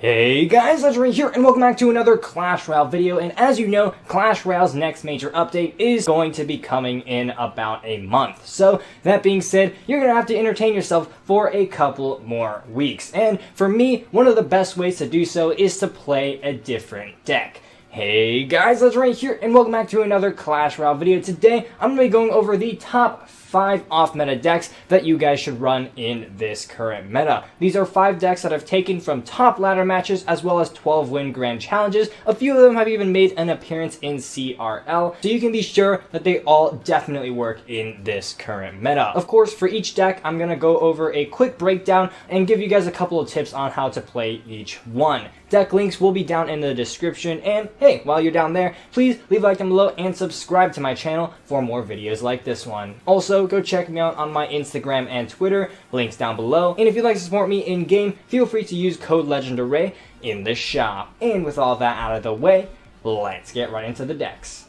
Hey guys, Legendaray here, and welcome back to another Clash Royale video. And as you know, Clash Royale's next major update is going to be coming in about a month. So, that being said, you're going to have to entertain yourself for a couple more weeks. And for me, one of the best ways to do so is to play a different deck. Hey guys, Legendaray here, and welcome back to another Clash Royale video. Today, I'm going to be going over the top 5 off-meta decks that you guys should run in this current meta. These are 5 decks that I've taken from top ladder matches as well as 12-win grand challenges. A few of them have even made an appearance in CRL, so you can be sure that they all definitely work in this current meta. Of course, for each deck, I'm going to go over a quick breakdown and give you guys a couple of tips on how to play each one. Deck links will be down in the description, and hey, while you're down there, please leave a like down below and subscribe to my channel for more videos like this one. Also, go check me out on my Instagram and Twitter, links down below. And if you'd like to support me in-game, feel free to use code Legendaray in the shop. And with all that out of the way, let's get right into the decks.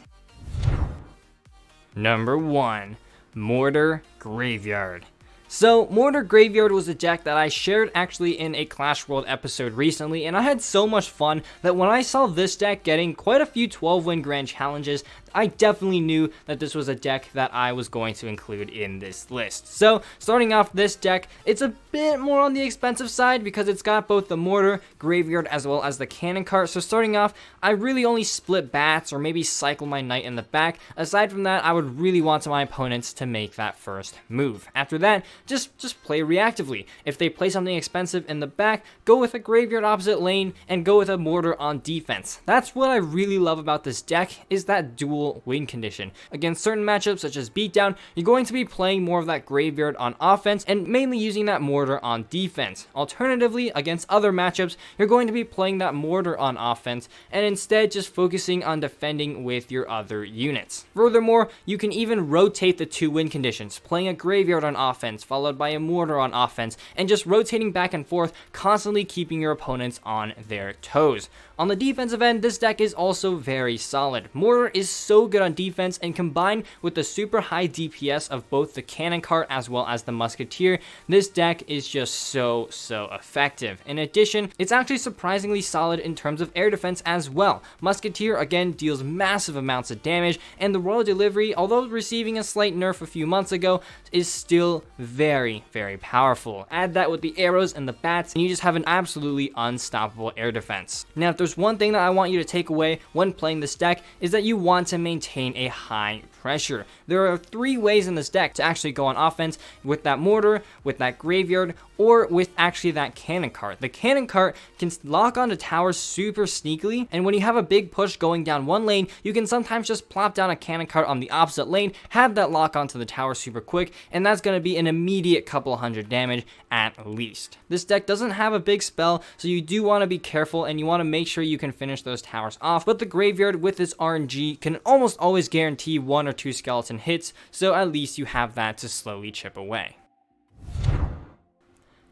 Number 1, Mortar Graveyard. So, Mortar Graveyard was a deck that I shared actually in a Clash World episode recently, and I had so much fun that when I saw this deck getting quite a few 12-win grand challenges, I definitely knew that this was a deck that I was going to include in this list. So, starting off this deck, it's a bit more on the expensive side because it's got both the Mortar Graveyard as well as the Cannon Cart. So starting off, I really only split bats or maybe cycle my knight in the back. Aside from that, I would really want my opponents to make that first move. After that, just play reactively. If they play something expensive in the back, go with a Graveyard opposite lane and go with a Mortar on defense. That's what I really love about this deck, is that dual win condition. Against certain matchups such as Beatdown, you're going to be playing more of that Graveyard on offense and mainly using that Mortar on defense. Alternatively, against other matchups, you're going to be playing that Mortar on offense and instead just focusing on defending with your other units. Furthermore, you can even rotate the 2 win conditions, playing a Graveyard on offense followed by a Mortar on offense, and just rotating back and forth, constantly keeping your opponents on their toes. On the defensive end, this deck is also very solid. Mortar is so good on defense, and combined with the super high DPS of both the Cannon Cart as well as the Musketeer, this deck is just so effective. In addition, it's actually surprisingly solid in terms of air defense as well. Musketeer again deals massive amounts of damage, and the Royal Delivery, although receiving a slight nerf a few months ago, is still very powerful. Add that with the arrows and the bats, and you just have an absolutely unstoppable air defense. Now, if there's one thing that I want you to take away when playing this deck, is that you want to maintain a high pressure. There are 3 ways in this deck to actually go on offense with that Mortar, with that Graveyard, or with actually that Cannon Cart. The Cannon Cart can lock onto towers super sneakily, and when you have a big push going down one lane, you can sometimes just plop down a Cannon Cart on the opposite lane, have that lock onto the tower super quick, and that's going to be an immediate couple hundred damage at least. This deck doesn't have a big spell, so you do want to be careful and you want to make sure you can finish those towers off, but the Graveyard with its RNG can almost always guarantee 1 or 2 skeleton hits, so at least you have that to slowly chip away.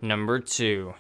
Number 2,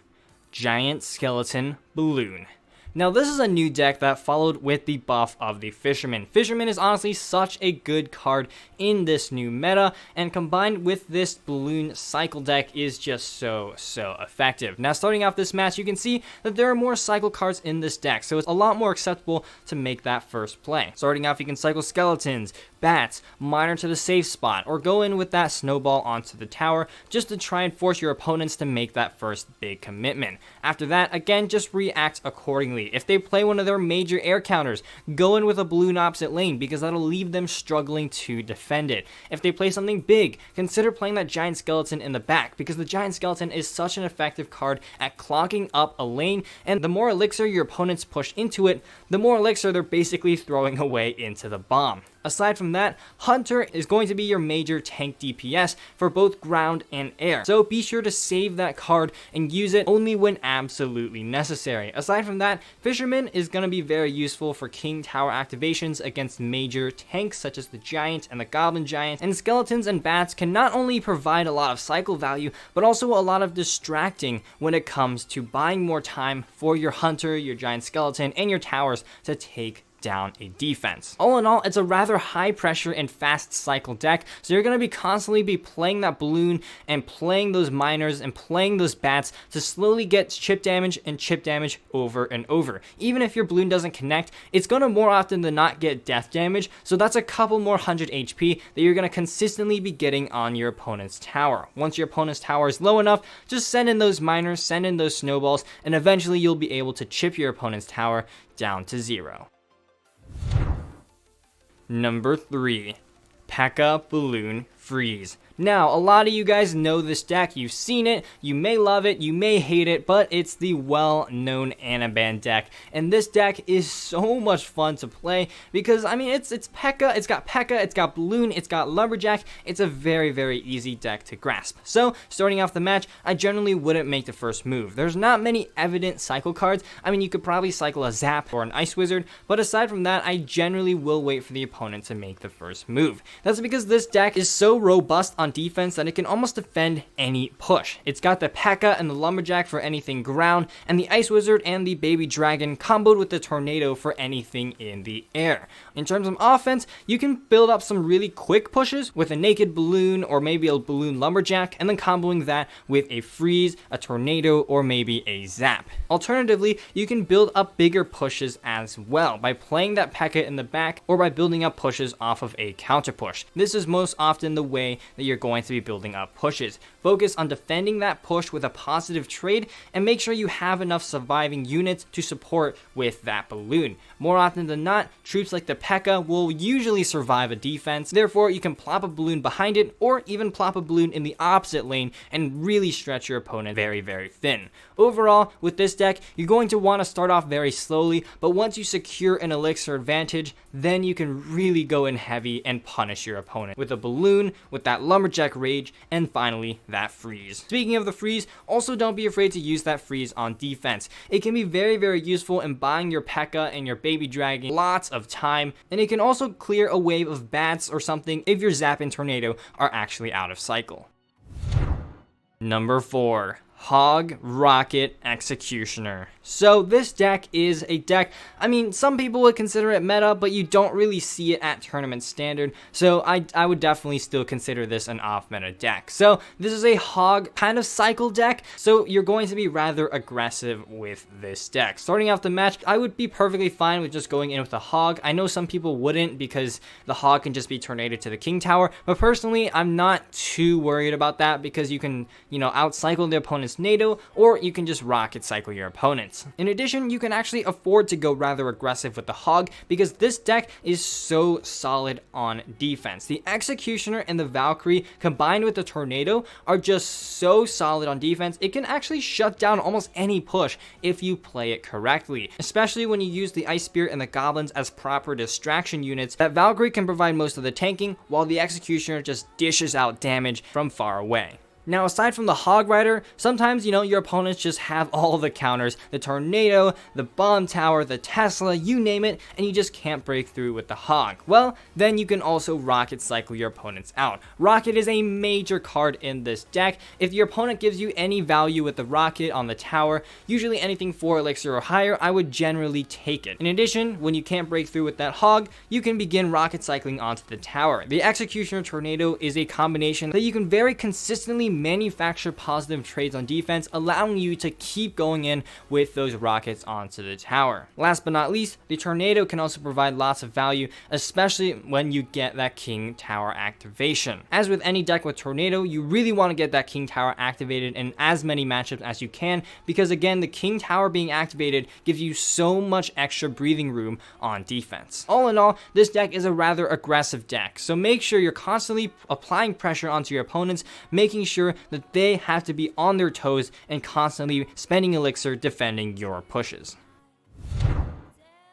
Giant Skeleton Balloon. Now, this is a new deck that followed with the buff of the Fisherman. Fisherman is honestly such a good card in this new meta, and combined with this balloon cycle deck is just so effective. Now, starting off this match, you can see that there are more cycle cards in this deck, so it's a lot more acceptable to make that first play. Starting off, you can cycle skeletons, bats, miner to the safe spot, or go in with that snowball onto the tower just to try and force your opponents to make that first big commitment. After that, again, just react accordingly. If they play one of their major air counters, go in with a balloon opposite lane because that'll leave them struggling to defend it. If they play something big, consider playing that Giant Skeleton in the back because the Giant Skeleton is such an effective card at clogging up a lane, and the more elixir your opponents push into it, the more elixir they're basically throwing away into the bomb. Aside from that, Hunter is going to be your major tank DPS for both ground and air, so be sure to save that card and use it only when absolutely necessary. Aside from that, Fisherman is going to be very useful for King Tower activations against major tanks such as the Giant and the Goblin Giant, and Skeletons and Bats can not only provide a lot of cycle value, but also a lot of distracting when it comes to buying more time for your Hunter, your Giant Skeleton, and your towers to take down a defense. All in all, it's a rather high pressure and fast cycle deck, so you're going to be constantly be playing that balloon and playing those miners and playing those bats to slowly get chip damage and chip damage over and over. Even if your balloon doesn't connect, it's going to more often than not get death damage, so that's a couple more 100 HP that you're going to consistently be getting on your opponent's tower. Once your opponent's tower is low enough, just send in those miners, send in those snowballs, and eventually you'll be able to chip your opponent's tower down to 0. Number 3, Pekka Balloon Freeze. Now, a lot of you guys know this deck, you've seen it, you may love it, you may hate it, but it's the well-known Anaban deck, and this deck is so much fun to play because, I mean, it's Pekka, it's got Balloon, it's got Lumberjack, it's a very, very easy deck to grasp. So, starting off the match, I generally wouldn't make the first move. There's not many evident cycle cards. I mean, you could probably cycle a Zap or an Ice Wizard, but aside from that, I generally will wait for the opponent to make the first move. That's because this deck is so robust on defense that it can almost defend any push. It's got the Pekka and the Lumberjack for anything ground, and the Ice Wizard and the Baby Dragon comboed with the Tornado for anything in the air. In terms of offense, you can build up some really quick pushes with a Naked Balloon or maybe a Balloon Lumberjack, and then comboing that with a Freeze, a Tornado, or maybe a Zap. Alternatively, you can build up bigger pushes as well by playing that Pekka in the back or by building up pushes off of a counter push. This is most often the way that you're going to be building up pushes. Focus on defending that push with a positive trade and make sure you have enough surviving units to support with that balloon. More often than not, troops like the Pekka will usually survive a defense, therefore you can plop a balloon behind it or even plop a balloon in the opposite lane and really stretch your opponent very, very thin. Overall, with this deck, you're going to want to start off very slowly, but once you secure an elixir advantage, then you can really go in heavy and punish your opponent with a balloon, with that Lumberjack Rage, and finally that Freeze. Speaking of the Freeze, also don't be afraid to use that Freeze on defense. It can be very, very useful in buying your Pekka and your Baby Dragon lots of time, and it can also clear a wave of bats or something if your Zap and Tornado are actually out of cycle. Number 4, Hog Rocket Executioner. So this deck is a deck, I mean, some people would consider it meta, but you don't really see it at tournament standard, so I would definitely still consider this an off-meta deck. So this is a Hog kind of cycle deck, so you're going to be rather aggressive with this deck. Starting off the match, I would be perfectly fine with just going in with a Hog. I know some people wouldn't because the Hog can just be tornadoed to the King Tower, but personally, I'm not too worried about that because you can, out-cycle the opponent's NATO, or you can just rocket cycle your opponents. In addition, you can actually afford to go rather aggressive with the Hog because this deck is so solid on defense. The Executioner and the Valkyrie combined with the Tornado are just so solid on defense. It can actually shut down almost any push if you play it correctly, especially when you use the Ice Spirit and the Goblins as proper distraction units. That Valkyrie can provide most of the tanking, while the Executioner just dishes out damage from far away. Now, aside from the Hog Rider, sometimes, your opponents just have all the counters, the Tornado, the Bomb Tower, the Tesla, you name it, and you just can't break through with the Hog. Well, then you can also Rocket Cycle your opponents out. Rocket is a major card in this deck. If your opponent gives you any value with the Rocket on the tower, usually anything 4 elixir or higher, I would generally take it. In addition, when you can't break through with that Hog, you can begin Rocket Cycling onto the tower. The Executioner Tornado is a combination that you can very consistently manufacture positive trades on defense, allowing you to keep going in with those rockets onto the tower. Last but not least, the Tornado can also provide lots of value, especially when you get that King Tower activation. As with any deck with Tornado, you really want to get that King Tower activated in as many matchups as you can, because again, the King Tower being activated gives you so much extra breathing room on defense. All in all, this deck is a rather aggressive deck, so make sure you're constantly applying pressure onto your opponents, making sure that they have to be on their toes and constantly spending elixir defending your pushes.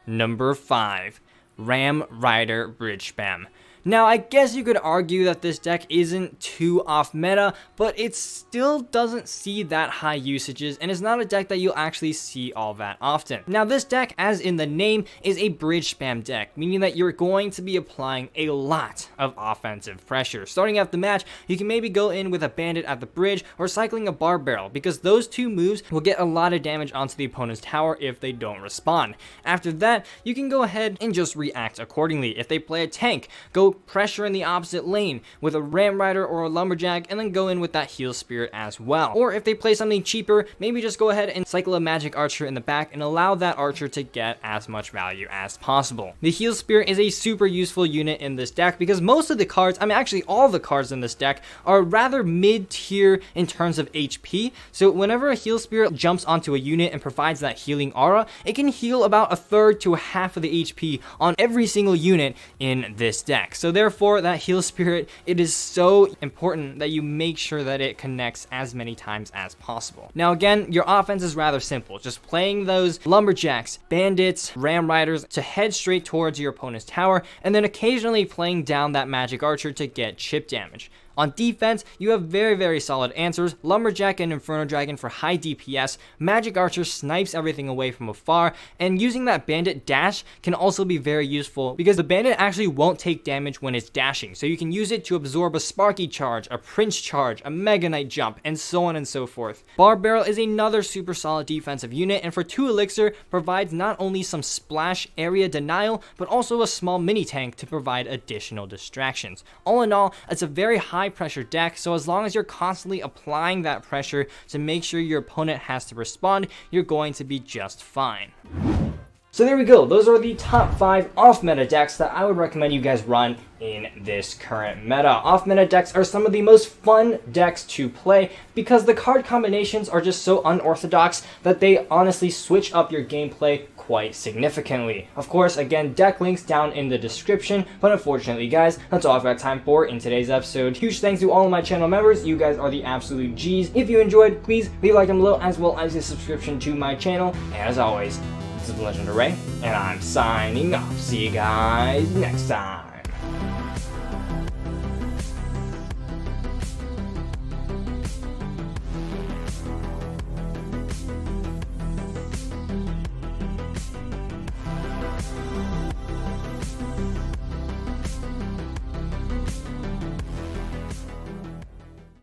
Number 5, Ram Rider Bridge Spam. Now, I guess you could argue that this deck isn't too off meta, but it still doesn't see that high usages, and it's not a deck that you'll actually see all that often. Now, this deck, as in the name, is a bridge spam deck, meaning that you're going to be applying a lot of offensive pressure. Starting out the match, you can maybe go in with a bandit at the bridge or cycling a bar barrel, because those two moves will get a lot of damage onto the opponent's tower if they don't respond. After that, you can go ahead and just react accordingly. If they play a tank, go pressure in the opposite lane with a ram rider or a lumberjack, and then go in with that heal spirit as well. Or if they play something cheaper, maybe just go ahead and cycle a magic archer in the back and allow that archer to get as much value as possible. The heal spirit is a super useful unit in this deck because most of the cards, actually all the cards in this deck are rather mid-tier in terms of HP. So whenever a heal spirit jumps onto a unit and provides that healing aura, it can heal about a third to a half of the HP on every single unit in this deck. So therefore, that heal spirit, it is so important that you make sure that it connects as many times as possible. Now again, your offense is rather simple, just playing those lumberjacks, bandits, ram riders to head straight towards your opponent's tower, and then occasionally playing down that magic archer to get chip damage. On defense, you have very solid answers. Lumberjack and Inferno Dragon for high DPS, Magic Archer snipes everything away from afar, and using that Bandit dash can also be very useful because the Bandit actually won't take damage when it's dashing, so you can use it to absorb a Sparky charge, a Prince charge, a Mega Knight jump, and so on and so forth. Bar Barrel is another super solid defensive unit, and for 2 elixir provides not only some splash area denial, but also a small mini tank to provide additional distractions. All in all, it's a very high pressure deck, so as long as you're constantly applying that pressure to make sure your opponent has to respond, you're going to be just fine. So there we go, those are the top 5 off-meta decks that I would recommend you guys run in this current meta. Off-meta decks are some of the most fun decks to play because the card combinations are just so unorthodox that they honestly switch up your gameplay quite significantly. Of course, again, deck links down in the description, but unfortunately, guys, that's all I've got time for in today's episode. Huge thanks to all of my channel members. You guys are the absolute G's. If you enjoyed, please leave a like down below as well as a subscription to my channel. And as always, this is Legendaray, and I'm signing off. See you guys next time.